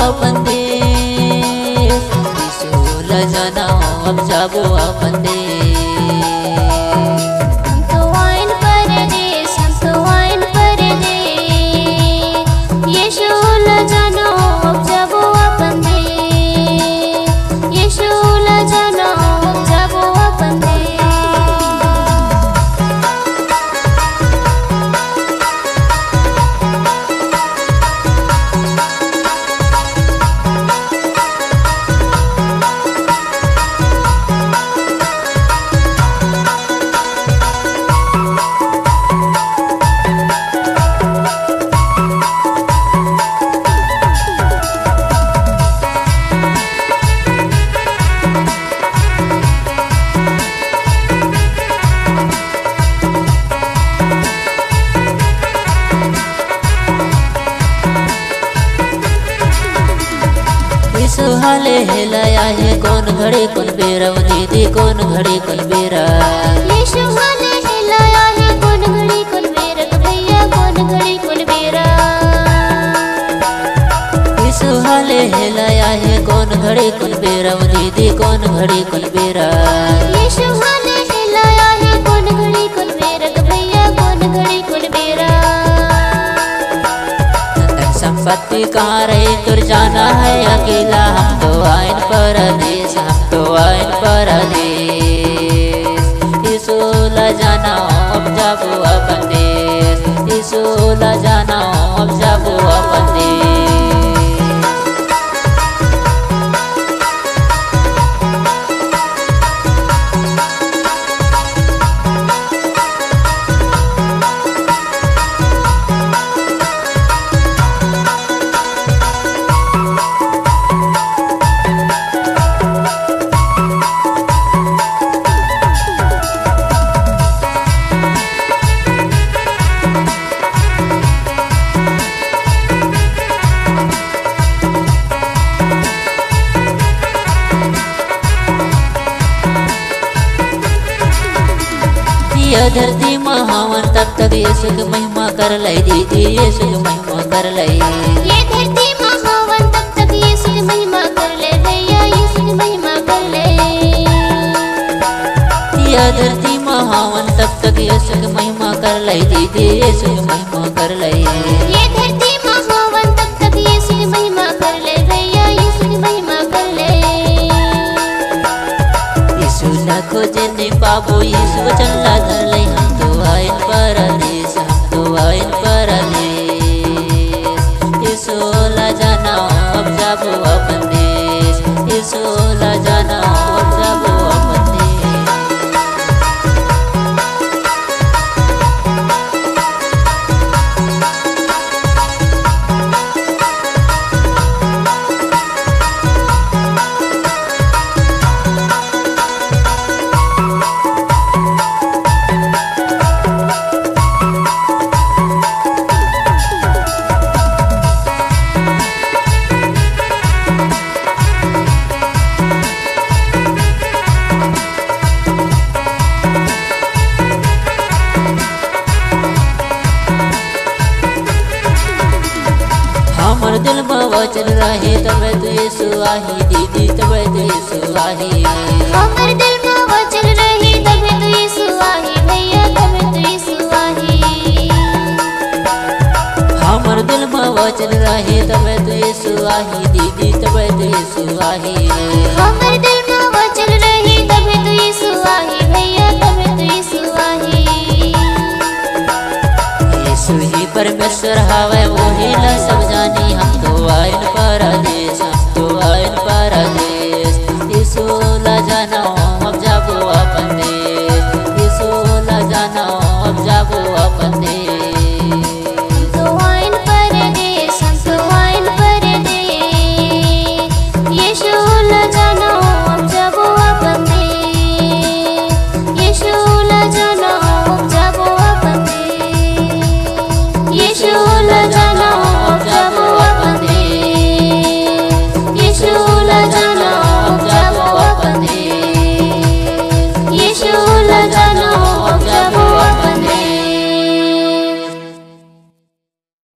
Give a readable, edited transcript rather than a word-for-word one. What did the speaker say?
अपन देश, यीशु ला जाना अब जाबो अपन देश। हम तो आइन परदेस, हम तो आइन परदेस, यीशु ला जाना अब जाबो अपन देश, यीशु ला जाना अब जाबो अपन देश। यीशु हाले हिलाया है कौन घड़ी कौन बेरा, वो दीदी कौन घड़ी कौन बेरा। यीशु हाले हिलाया है कौन घड़ी कौन बेरा, तो भैया कौन घड़ी कौन बेरा। यीशु हाले हिलाया है कौन घड़ी कौन बेरा, वो दीदी कौन घड़ी कौन बेरा। यीशु हाले हिलाया है कौन घड़ी कौन बेरा, तो भैया कौन घड़ी कौन बेरा। संपत्ति कहाँ रही तुर जाना है अकेला, हम तो आइन परदेस, हम तो आइन परदेस। यीशु ला जाना अब जाबो अपन देश, यीशु ला जाना अब जाबो अपन देश। यह धरती महावन तब तक यीशु की महिमा कर लई दीदी, यीशु की महिमा कर लई। ये धरती महावन तब तक यीशु की महिमा कर ले भैया, यीशु की महिमा कर ले। यह धरती महावन तब तक यीशु की महिमा कर लई दीदी, यीशु की महिमा कर लई। ये धरती महावन तब तक यीशु की महिमा कर ले भैया, यीशु की महिमा कर ले। यीशु ला खोजे नहीं पाबो, यीशु वचन ला धर लई। हम तो आइन परदेस, हम तो आइन परदेस। यीशु ला जाना अब जाबो अपन देश, यीशु ला जाना अब जाबो अपन देश। हमर दिल में वचन रहे तब तू यीशु आही दीदी, तब तू यीशु आही। हमर दिल